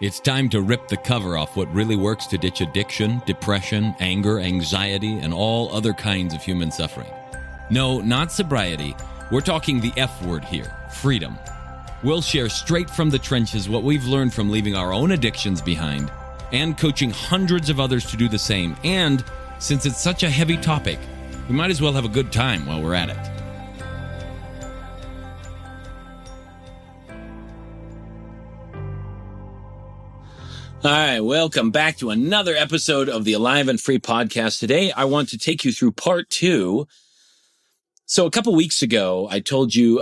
It's time to rip the cover off what really works to ditch addiction, depression, anger, anxiety, and all other kinds of human suffering. No, not sobriety. We're talking the F word here, freedom. We'll share straight from the trenches what we've learned from leaving our own addictions behind and coaching hundreds of others to do the same. And since it's such a heavy topic, we might as well have a good time while we're at it. All right, welcome back to another episode of the Alive and Free podcast. Today, I want to take you through part 2. So a couple weeks ago, I told you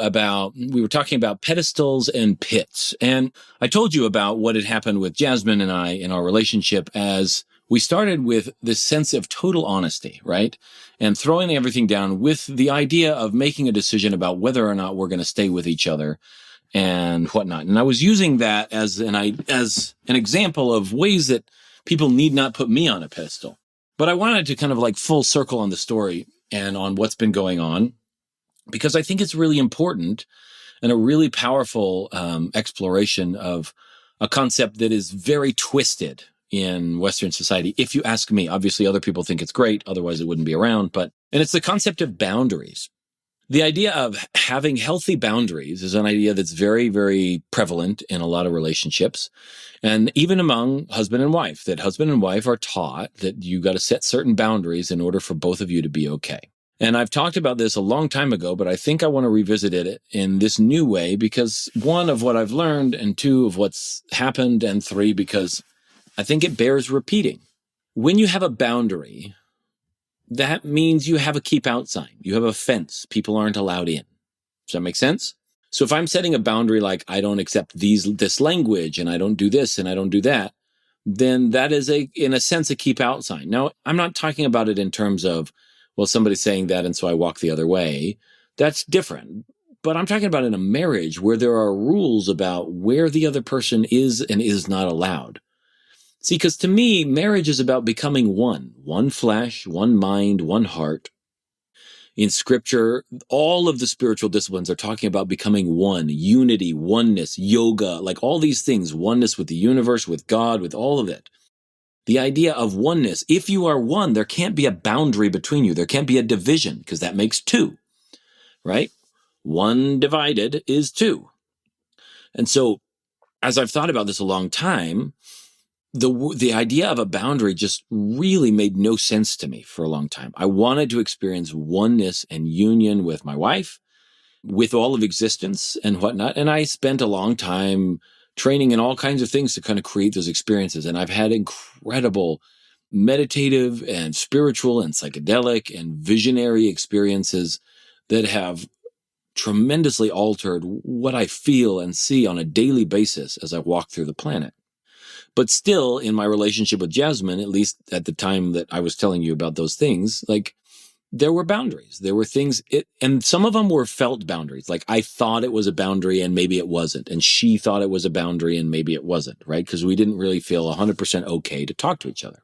we were talking about pedestals and pits. And I told you about what had happened with Jasmine and I in our relationship as we started with this sense of total honesty, right? And throwing everything down with the idea of making a decision about whether or not we're going to stay with each other and whatnot. And I was using that as an example of ways that people need not put me on a pedestal. But I wanted to kind of like full circle on the story and on what's been going on, because I think it's really important and a really powerful exploration of a concept that is very twisted in Western society. If you ask me, obviously other people think it's great, otherwise it wouldn't be around. And it's the concept of boundaries. The idea of having healthy boundaries is an idea that's very, very prevalent in a lot of relationships. And even among husband and wife, that husband and wife are taught that you got to set certain boundaries in order for both of you to be okay. And I've talked about this a long time ago, but I think I want to revisit it in this new way because 1, of what I've learned, and 2, of what's happened, and 3, because I think it bears repeating. When you have a boundary, that means you have a keep out sign. You have a fence. People aren't allowed in. Does that make sense? So if I'm setting a boundary like I don't accept this language and I don't do this and I don't do that, then that is in a sense a keep out sign. Now, I'm not talking about it in terms of, well, somebody's saying that and so I walk the other way. That's different. But I'm talking about in a marriage where there are rules about where the other person is and is not allowed. See, because to me, marriage is about becoming one flesh, one mind, one heart. In Scripture, all of the spiritual disciplines are talking about becoming one, unity, oneness, yoga, like all these things, oneness with the universe, with God, with all of it. The idea of oneness, if you are one, there can't be a boundary between you. There can't be a division because that makes 2, right? 1 divided is 2. And so as I've thought about this a long time, the idea of a boundary just really made no sense to me for a long time. I wanted to experience oneness and union with my wife, with all of existence and whatnot. And I spent a long time training in all kinds of things to kind of create those experiences. And I've had incredible meditative and spiritual and psychedelic and visionary experiences that have tremendously altered what I feel and see on a daily basis as I walk through the planet. But still, in my relationship with Jasmine, at least at the time that I was telling you about those things, like there were boundaries. There were things, and some of them were felt boundaries. Like I thought it was a boundary and maybe it wasn't. And she thought it was a boundary and maybe it wasn't, right? Because we didn't really feel 100% okay to talk to each other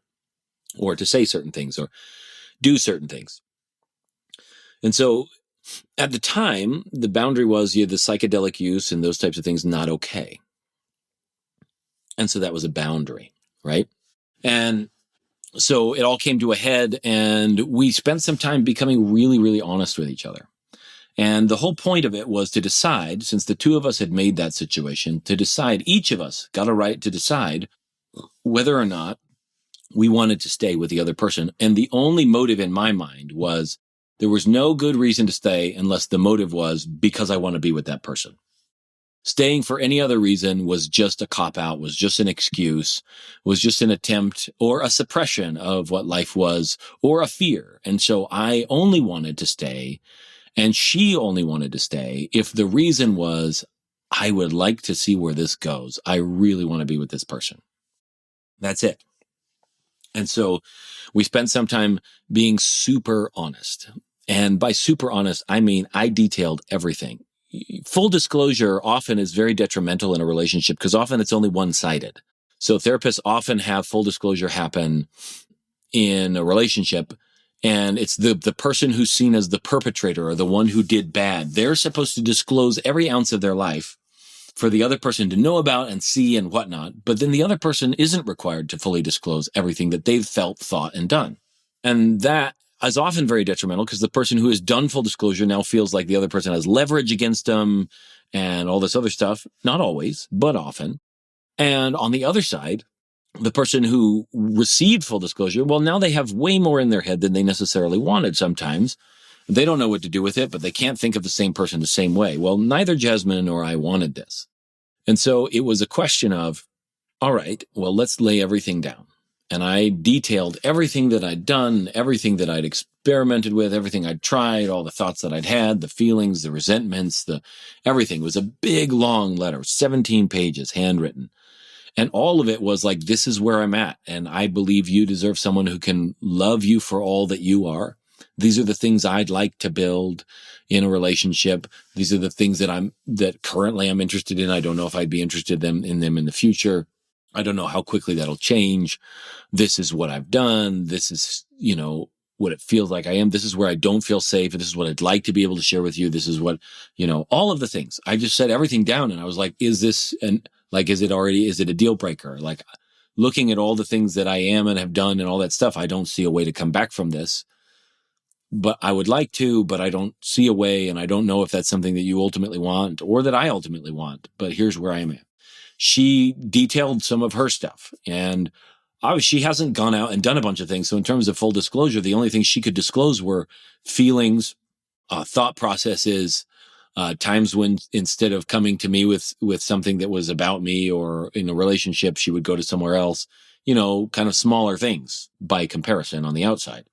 or to say certain things or do certain things. And so at the time, the boundary was the psychedelic use and those types of things not okay. And so that was a boundary, right? And so it all came to a head and we spent some time becoming really, really honest with each other. And the whole point of it was to decide, since the 2 of us had made that situation, to decide, each of us got a right to decide whether or not we wanted to stay with the other person. And the only motive in my mind was there was no good reason to stay unless the motive was because I want to be with that person. Staying for any other reason was just a cop-out, was just an excuse, was just an attempt or a suppression of what life was or a fear. And so I only wanted to stay and she only wanted to stay if the reason was I would like to see where this goes. I really want to be with this person. That's it. And so we spent some time being super honest. And by super honest, I mean I detailed everything. Full disclosure often is very detrimental in a relationship because often it's only one-sided. So therapists often have full disclosure happen in a relationship, and it's the person who's seen as the perpetrator or the one who did bad. They're supposed to disclose every ounce of their life for the other person to know about and see and whatnot. But then the other person isn't required to fully disclose everything that they've felt, thought, and done. And that is often very detrimental because the person who has done full disclosure now feels like the other person has leverage against them and all this other stuff. Not always, but often. And on the other side, the person who received full disclosure, well, now they have way more in their head than they necessarily wanted sometimes. They don't know what to do with it, but they can't think of the same person the same way. Well, neither Jasmine nor I wanted this. And so it was a question of, all right, well, let's lay everything down. And I detailed everything that I'd done, everything that I'd experimented with, everything I'd tried, all the thoughts that I'd had, the feelings, the resentments, everything. It was a big, long letter, 17 pages, handwritten. And all of it was like, this is where I'm at. And I believe you deserve someone who can love you for all that you are. These are the things I'd like to build in a relationship. These are the things that currently I'm interested in. I don't know if I'd be interested in them in the future. I don't know how quickly that'll change. This is what I've done. This is, what it feels like I am. This is where I don't feel safe. This is what I'd like to be able to share with you. This is what, all of the things. I just set everything down and I was like, is it a deal breaker? Like, looking at all the things that I am and have done and all that stuff, I don't see a way to come back from this. But I would like to, but I don't see a way. And I don't know if that's something that you ultimately want or that I ultimately want. But here's where I am at. She detailed some of her stuff, and she hasn't gone out and done a bunch of things. So in terms of full disclosure, the only things she could disclose were feelings, thought processes, times when instead of coming to me with something that was about me or in a relationship, she would go to somewhere else, kind of smaller things by comparison on the outside.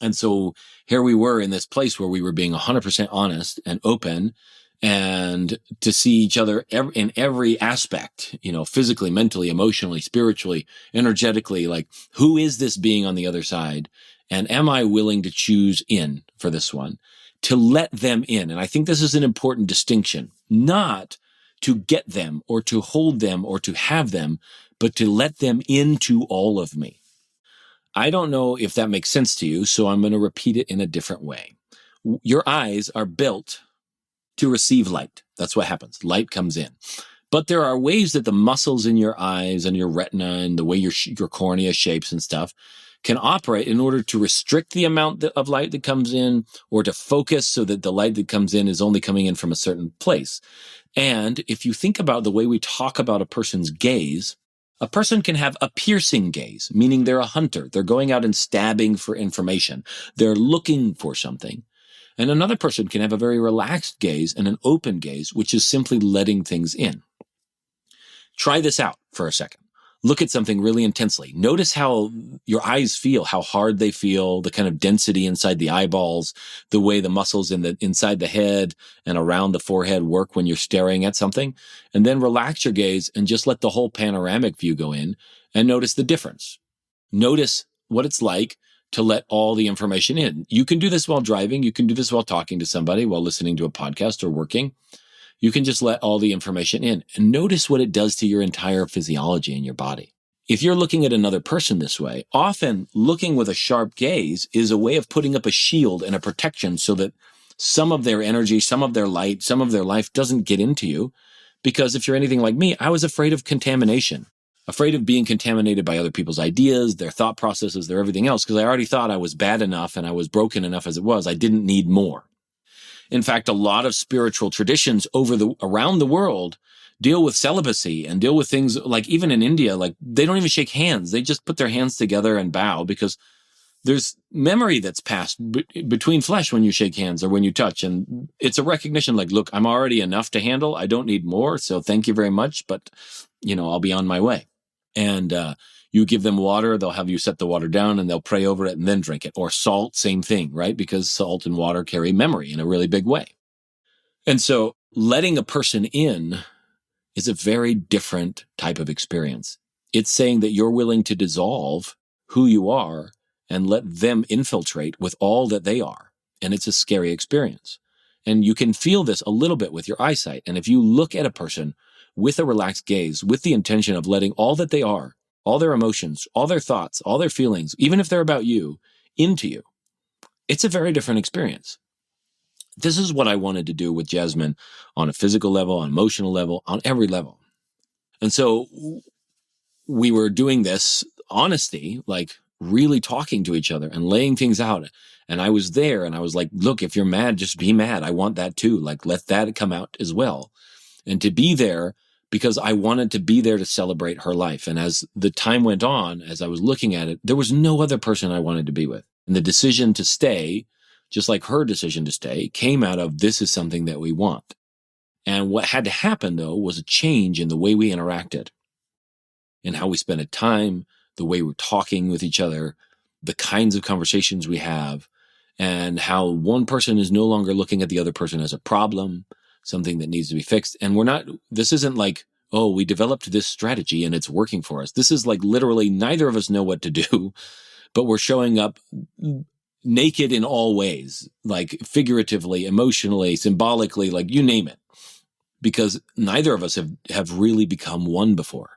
And so here we were in this place where we were being 100% honest and open, and to see each other in every aspect, physically, mentally, emotionally, spiritually, energetically, like, who is this being on the other side? And am I willing to choose in for this one, to let them in? And I think this is an important distinction, not to get them or to hold them or to have them, but to let them into all of me. I don't know if that makes sense to you, so I'm going to repeat it in a different way. Your eyes are built to receive light. That's what happens. Light comes in. But there are ways that the muscles in your eyes and your retina and the way your cornea shapes and stuff can operate in order to restrict the amount of light that comes in, or to focus so that the light that comes in is only coming in from a certain place. And if you think about the way we talk about a person's gaze, a person can have a piercing gaze, meaning they're a hunter. They're going out and stabbing for information. They're looking for something. And another person can have a very relaxed gaze and an open gaze, which is simply letting things in. Try this out for a second. Look at something really intensely. Notice how your eyes feel, how hard they feel, the kind of density inside the eyeballs, the way the muscles inside the head and around the forehead work when you're staring at something. And then relax your gaze and just let the whole panoramic view go in and notice the difference. Notice what it's like to let all the information in. You can do this while driving. You can do this while talking to somebody, while listening to a podcast or working. You can just let all the information in and notice what it does to your entire physiology in your body. If you're looking at another person this way, often looking with a sharp gaze is a way of putting up a shield and a protection so that some of their energy, some of their light, some of their life doesn't get into you. Because if you're anything like me, I was afraid of contamination. Afraid of being contaminated by other people's ideas, their thought processes, their everything else, because I already thought I was bad enough and I was broken enough as it was. I didn't need more. In fact, a lot of spiritual traditions around the world deal with celibacy and deal with things like, even in India, like, they don't even shake hands. They just put their hands together and bow, because there's memory that's passed between flesh when you shake hands or when you touch. And it's a recognition like, look, I'm already enough to handle. I don't need more. So thank you very much. But, I'll be on my way. And you give them water, they'll have you set the water down and they'll pray over it and then drink it. Or salt, same thing, right? Because salt and water carry memory in a really big way. And so letting a person in is a very different type of experience. It's saying that you're willing to dissolve who you are and let them infiltrate with all that they are. And it's a scary experience. And you can feel this a little bit with your eyesight. And if you look at a person with a relaxed gaze, with the intention of letting all that they are, all their emotions, all their thoughts, all their feelings, even if they're about you, into you, it's a very different experience. This is what I wanted to do with Jasmine on a physical level, on emotional level, on every level. And so we were doing this honesty, like really talking to each other and laying things out. And I was there and I was like, look, if you're mad, just be mad. I want that too. Like, let that come out as well. And to be there because I wanted to be there to celebrate her life. And as the time went on, as I was looking at it, there was no other person I wanted to be with. And the decision to stay, just like her decision to stay, came out of this is something that we want. And what had to happen, though, was a change in the way we interacted and how we spent time, the way we're talking with each other, the kinds of conversations we have, and how one person is no longer looking at the other person as a problem, something that needs to be fixed. And this isn't like, oh, we developed this strategy and it's working for us. This is like literally neither of us know what to do, but we're showing up naked in all ways, like figuratively, emotionally, symbolically, like you name it, because neither of us have really become one before.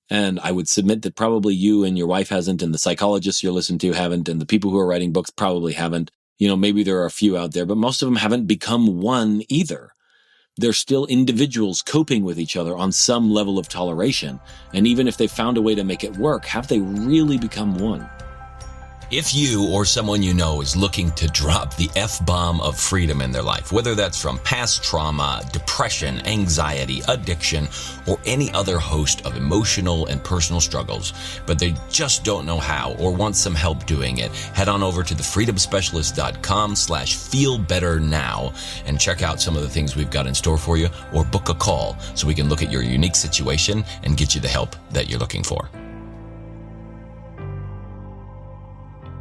And I would submit that probably you and your wife hasn't, and the psychologists you're listening to haven't, and the people who are writing books probably haven't. Maybe there are a few out there, but most of them haven't become one either. They're still individuals coping with each other on some level of toleration. And even if they found a way to make it work, have they really become one? If you or someone you know is looking to drop the F-bomb of freedom in their life, whether that's from past trauma, depression, anxiety, addiction, or any other host of emotional and personal struggles, but they just don't know how or want some help doing it, head on over to thefreedomspecialist.com/feelbetternow and check out some of the things we've got in store for you, or book a call so we can look at your unique situation and get you the help that you're looking for.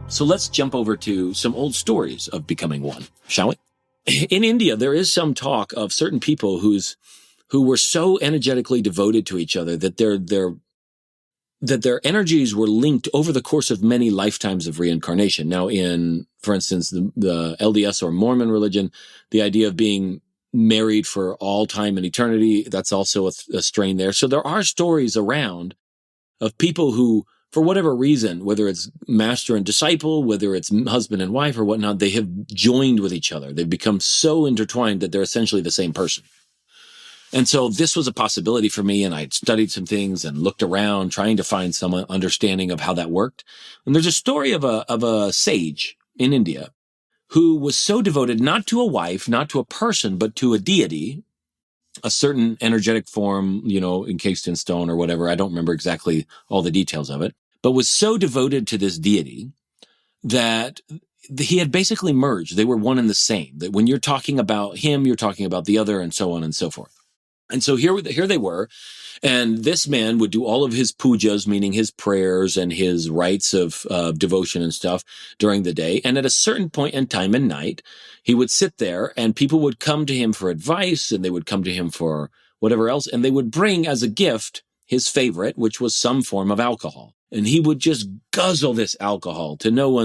So let's jump over to some old stories of becoming one, shall we? In India, there is some talk of certain people who were so energetically devoted to each other that their energies were linked over the course of many lifetimes of reincarnation. Now, in, for instance, the LDS or Mormon religion, the idea of being married for all time and eternity, that's also a strain there. So there are stories around of people who, for whatever reason, whether it's master and disciple, whether it's husband and wife or whatnot, they have joined with each other. They've become so intertwined that they're essentially the same person. And so this was a possibility for me, and I'd studied some things and looked around trying to find some understanding of how that worked. And there's a story of a sage in India who was so devoted not to a wife, not to a person, but to a deity, a certain energetic form, encased in stone or whatever. I don't remember exactly all the details of it, but was so devoted to this deity that he had basically merged. They were one and the same. That when you're talking about him, you're talking about the other, and so on and so forth. And so here they were, and this man would do all of his pujas, meaning his prayers and his rites of devotion and stuff during the day. And at a certain point in time and night, he would sit there and people would come to him for advice, and they would come to him for whatever else. And they would bring as a gift his favorite, which was some form of alcohol. And he would just guzzle this alcohol to no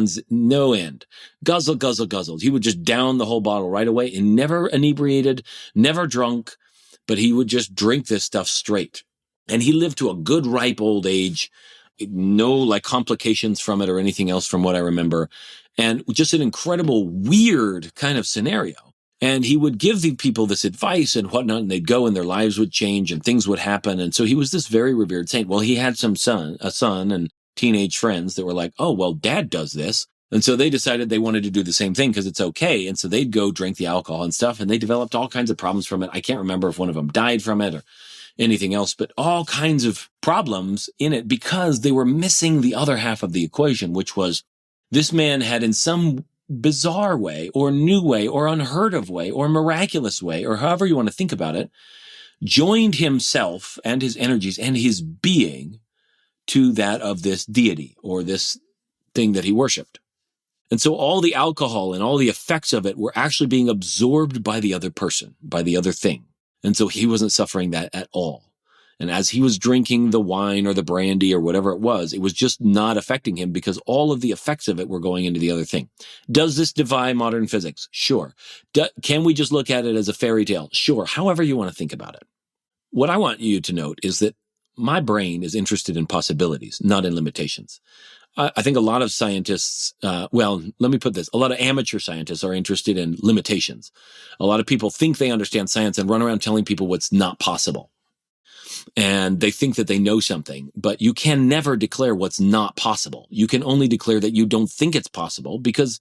end. Guzzle, guzzle, guzzle. He would just down the whole bottle right away, and never inebriated, never drunk, but he would just drink this stuff straight. And he lived to a good, ripe old age, no complications from it or anything else from what I remember. And just an incredible, weird kind of scenario. And he would give the people this advice and whatnot, and they'd go and their lives would change and things would happen. And so he was this very revered saint. Well, he had a son and teenage friends that were like, oh, well, dad does this. And so they decided they wanted to do the same thing because it's okay. And so they'd go drink the alcohol and stuff, and they developed all kinds of problems from it. I can't remember if one of them died from it or anything else, but all kinds of problems in it because they were missing the other half of the equation, which was this man had in some bizarre way or new way or unheard of way or miraculous way, or however you want to think about it, joined himself and his energies and his being to that of this deity or this thing that he worshiped. And so all the alcohol and all the effects of it were actually being absorbed by the other person, by the other thing. And so he wasn't suffering that at all. And as he was drinking the wine or the brandy or whatever it was just not affecting him because all of the effects of it were going into the other thing. Does this defy modern physics? Sure. Can we just look at it as a fairy tale? Sure. However you want to think about it. What I want you to note is that my brain is interested in possibilities, not in limitations. I think a lot of scientists, well, let me put this, a lot of amateur scientists are interested in limitations. A lot of people think they understand science and run around telling people what's not possible. And they think that they know something, but you can never declare what's not possible. You can only declare that you don't think it's possible, because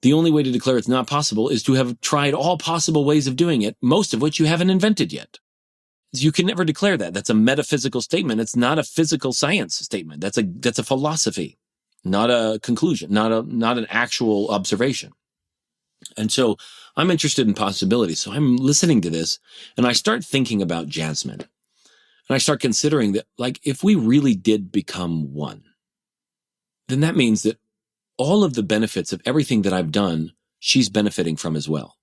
the only way to declare it's not possible is to have tried all possible ways of doing it, most of which you haven't invented yet. You can never declare that. That's a metaphysical statement. It's not a physical science statement. That's a philosophy, not a conclusion, not an actual observation. And so I'm interested in possibilities. So I'm listening to this and I start thinking about Jasmine. And I start considering that, like, if we really did become one, then that means that all of the benefits of everything that I've done, she's benefiting from as well.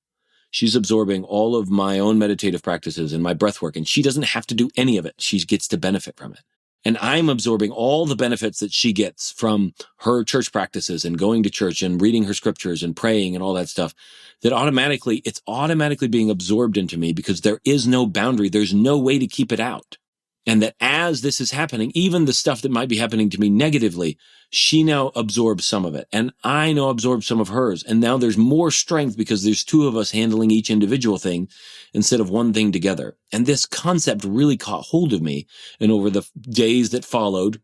She's absorbing all of my own meditative practices and my breath work, and she doesn't have to do any of it. She gets to benefit from it. And I'm absorbing all the benefits that she gets from her church practices and going to church and reading her scriptures and praying and all that stuff, that it's automatically being absorbed into me, because there is no boundary. There's no way to keep it out. And that as this is happening, even the stuff that might be happening to me negatively, she now absorbs some of it. And I now absorb some of hers. And now there's more strength because there's two of us handling each individual thing instead of one thing together. And this concept really caught hold of me. And over the days that followed,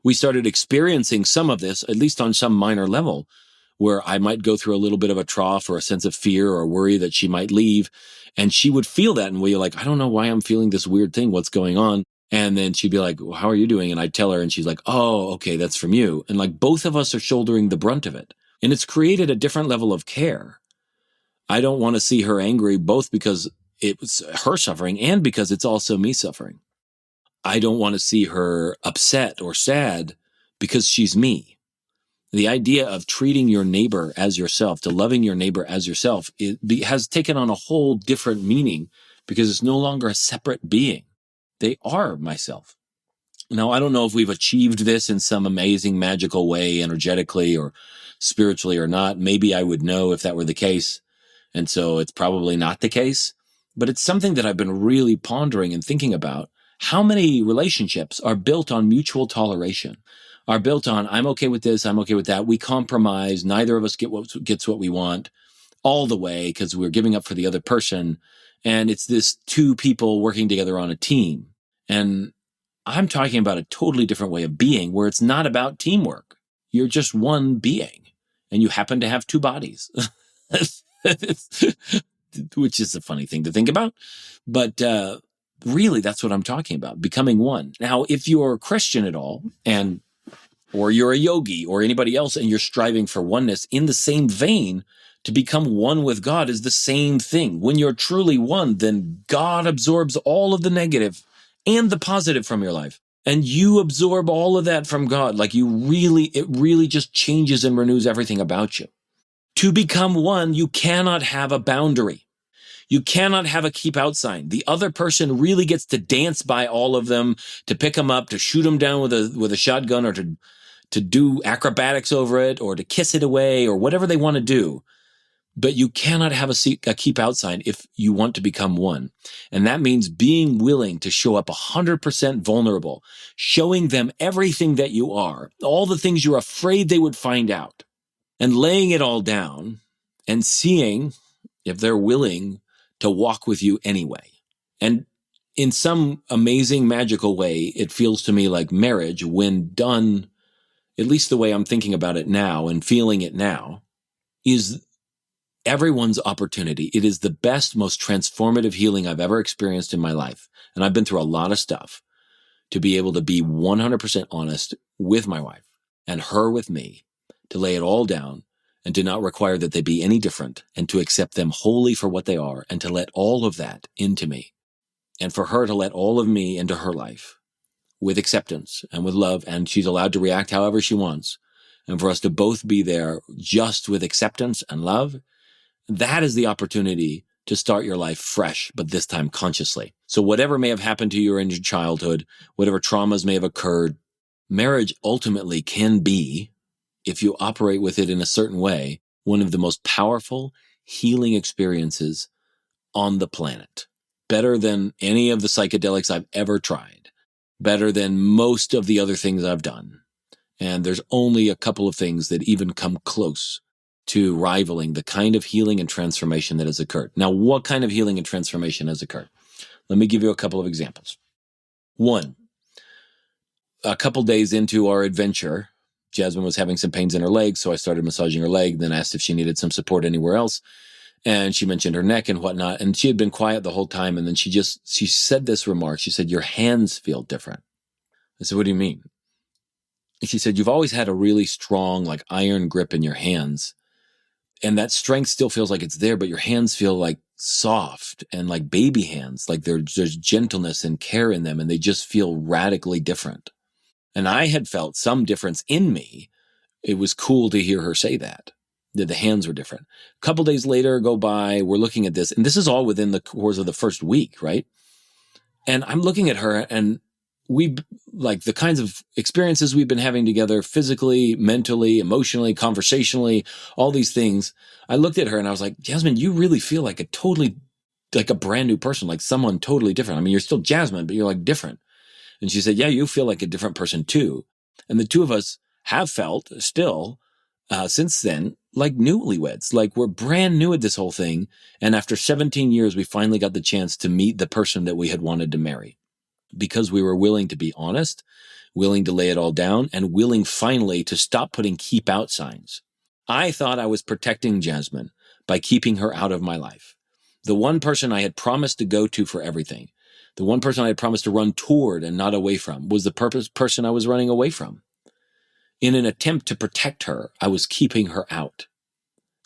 we started experiencing some of this, at least on some minor level, where I might go through a little bit of a trough or a sense of fear or worry that she might leave. And she would feel that and we're like, I don't know why I'm feeling this weird thing. What's going on? And then she'd be like, well, how are you doing? And I'd tell her and she's like, oh, okay, that's from you. And like both of us are shouldering the brunt of it. And it's created a different level of care. I don't want to see her angry, both because it's her suffering and because it's also me suffering. I don't want to see her upset or sad because she's me. The idea of treating your neighbor as yourself, to loving your neighbor as yourself, has taken on a whole different meaning, because it's no longer a separate being. They are myself. Now, I don't know if we've achieved this in some amazing, magical way, energetically or spiritually or not. Maybe I would know if that were the case. And so it's probably not the case. But it's something that I've been really pondering and thinking about. How many relationships are built on mutual toleration? Are built on, I'm okay with this, I'm okay with that. We compromise. Neither of us gets what we want all the way because we're giving up for the other person. And it's this two people working together on a team. And I'm talking about a totally different way of being, where it's not about teamwork. You're just one being and you happen to have two bodies, which is a funny thing to think about. But really, that's what I'm talking about, becoming one. Now, if you're Christian at all, or you're a yogi or anybody else, and you're striving for oneness in the same vein, to become one with God is the same thing. When you're truly one, then God absorbs all of the negative and the positive from your life. And you absorb all of that from God. Like it really just changes and renews everything about you. To become one, you cannot have a boundary. You cannot have a keep out sign. The other person really gets to dance by all of them, to pick them up, to shoot them down with a shotgun, or to do acrobatics over it, or to kiss it away, or whatever they want to do. But you cannot have a keep out sign if you want to become one. And that means being willing to show up 100% vulnerable, showing them everything that you are, all the things you're afraid they would find out, and laying it all down and seeing if they're willing to walk with you anyway. And in some amazing, magical way, it feels to me like marriage, when done, at least the way I'm thinking about it now and feeling it now, is everyone's opportunity. It is the best, most transformative healing I've ever experienced in my life. And I've been through a lot of stuff, to be able to be 100% honest with my wife and her with me, to lay it all down and to not require that they be any different, and to accept them wholly for what they are, and to let all of that into me, and for her to let all of me into her life with acceptance and with love. And she's allowed to react however she wants. And for us to both be there just with acceptance and love. That is the opportunity to start your life fresh, but this time consciously. So whatever may have happened to you in your childhood, whatever traumas may have occurred, marriage ultimately can be, if you operate with it in a certain way, one of the most powerful healing experiences on the planet. Better than any of the psychedelics I've ever tried. Better than most of the other things I've done. And there's only a couple of things that even come close to rivaling the kind of healing and transformation that has occurred. Now, what kind of healing and transformation has occurred? Let me give you a couple of examples. One, a couple days into our adventure, Jasmine was having some pains in her leg, so I started massaging her leg, then asked if she needed some support anywhere else. And she mentioned her neck and whatnot. And she had been quiet the whole time. And then she said this remark. She said, "Your hands feel different." I said, "What do you mean?" And she said, "You've always had a really strong, like iron grip in your hands. And that strength still feels like it's there, but your hands feel like soft and like baby hands. Like there's gentleness and care in them. And they just feel radically different." And I had felt some difference in me. It was cool to hear her say that the hands were different. A couple days later go by, we're looking at this, and this is all within the course of the first week, right? And I'm looking at her, and we, like, the kinds of experiences we've been having together physically, mentally, emotionally, conversationally, all these things. I looked at her and I was like, "Jasmine, you really feel like a brand new person, like someone totally different. I mean, you're still Jasmine, but you're like different." And she said, "Yeah, you feel like a different person too." And the two of us have felt still, since then, like newlyweds, like we're brand new at this whole thing. And after 17 years, we finally got the chance to meet the person that we had wanted to marry, because we were willing to be honest, willing to lay it all down, and willing finally to stop putting keep out signs. I thought I was protecting Jasmine by keeping her out of my life. The one person I had promised to go to for everything, the one person I had promised to run toward and not away from, was the person I was running away from. In an attempt to protect her, I was keeping her out.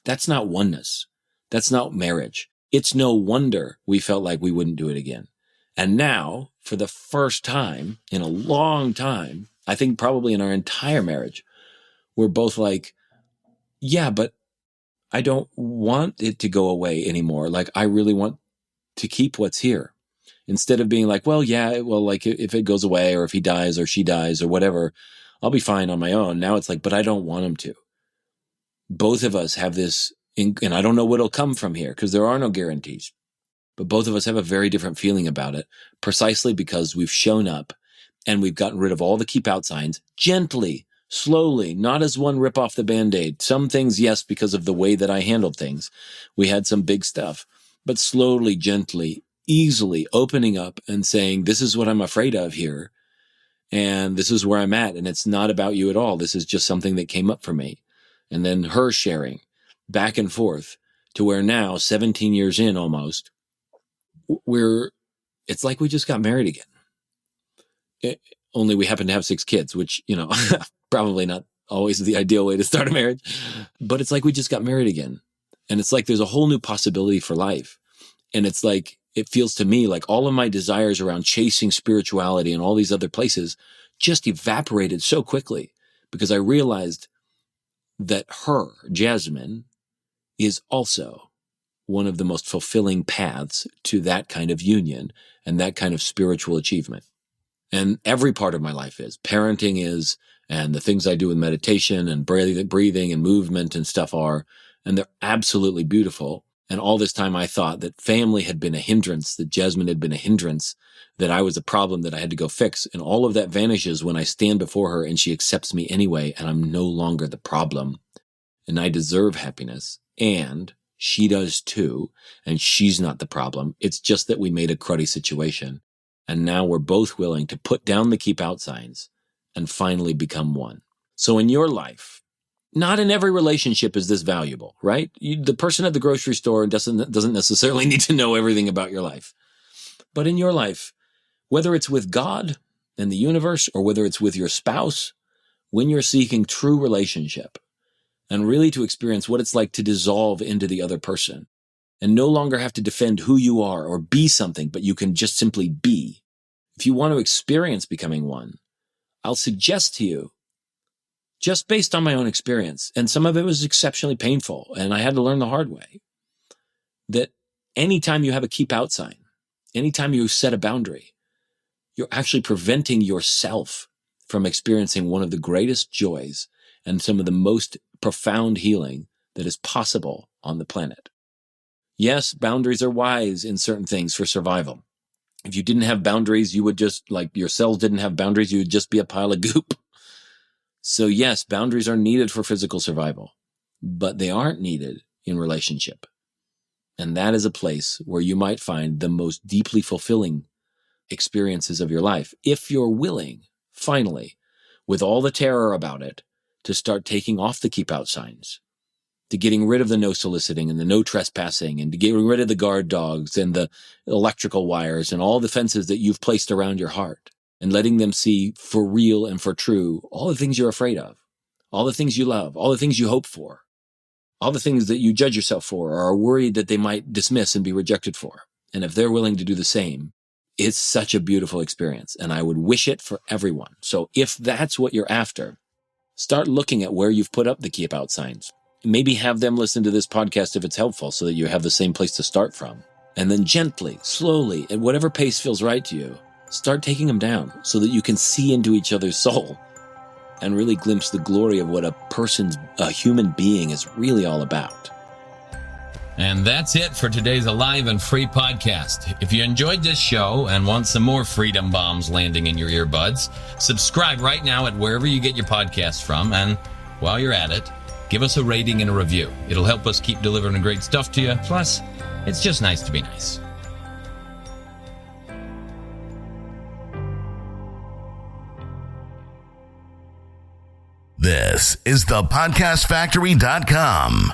That's not oneness. That's not marriage. It's no wonder we felt like we wouldn't do it again. And now, for the first time in a long time, I think probably in our entire marriage, we're both like, "Yeah, but I don't want it to go away anymore. Like, I really want to keep what's here." Instead of being like, "Well, yeah, well, like if it goes away or if he dies or she dies or whatever, I'll be fine on my own." Now it's like, "But I don't want him to." Both of us have this, and I don't know what'll come from here because there are no guarantees, but both of us have a very different feeling about it, precisely because we've shown up and we've gotten rid of all the keep out signs gently, slowly, not as one rip off the Band-Aid. Some things, yes, because of the way that I handled things. We had some big stuff, but slowly, gently, easily opening up and saying, "This is what I'm afraid of here. And this is where I'm at. And it's not about you at all. This is just something that came up for me." And then her sharing back and forth to where now, 17 years in almost, it's like we just got married again. Only we happen to have 6 kids, which, probably not always the ideal way to start a marriage, but it's like we just got married again. And it's like there's a whole new possibility for life. And it's like, it feels to me like all of my desires around chasing spirituality and all these other places just evaporated so quickly, because I realized that her, Jasmine, is also one of the most fulfilling paths to that kind of union and that kind of spiritual achievement. And every part of my life is. Parenting is, and the things I do with meditation and breathing and movement and stuff are, and they're absolutely beautiful. And all this time I thought that family had been a hindrance, that Jasmine had been a hindrance, that I was a problem that I had to go fix. And all of that vanishes when I stand before her and she accepts me anyway, and I'm no longer the problem. And I deserve happiness, and she does too, and she's not the problem. It's just that we made a cruddy situation. And now we're both willing to put down the keep out signs and finally become one. So in your life, not in every relationship is this valuable, right? The person at the grocery store doesn't necessarily need to know everything about your life. But in your life, whether it's with God and the universe or whether it's with your spouse, when you're seeking true relationship and really to experience what it's like to dissolve into the other person and no longer have to defend who you are or be something, but you can just simply be. If you want to experience becoming one, I'll suggest to you, just based on my own experience, and some of it was exceptionally painful, and I had to learn the hard way, that anytime you have a keep out sign, anytime you set a boundary, you're actually preventing yourself from experiencing one of the greatest joys and some of the most profound healing that is possible on the planet. Yes, boundaries are wise in certain things for survival. If you didn't have boundaries, you would just, like your cells didn't have boundaries, you would just be a pile of goop. So yes, boundaries are needed for physical survival, but they aren't needed in relationship. And that is a place where you might find the most deeply fulfilling experiences of your life, if you're willing, finally, with all the terror about it, to start taking off the keep out signs, to getting rid of the no soliciting and the no trespassing, and to getting rid of the guard dogs and the electrical wires and all the fences that you've placed around your heart, and letting them see for real and for true all the things you're afraid of, all the things you love, all the things you hope for, all the things that you judge yourself for or are worried that they might dismiss and be rejected for. And if they're willing to do the same, it's such a beautiful experience, and I would wish it for everyone. So if that's what you're after, start looking at where you've put up the keep out signs. Maybe have them listen to this podcast if it's helpful so that you have the same place to start from. And then gently, slowly, at whatever pace feels right to you, start taking them down so that you can see into each other's soul and really glimpse the glory of what a human being is really all about. And that's it for today's Alive and Free podcast. If you enjoyed this show and want some more freedom bombs landing in your earbuds, subscribe right now at wherever you get your podcasts from. And while you're at it, give us a rating and a review. It'll help us keep delivering great stuff to you. Plus, it's just nice to be nice. This is thepodcastfactory.com.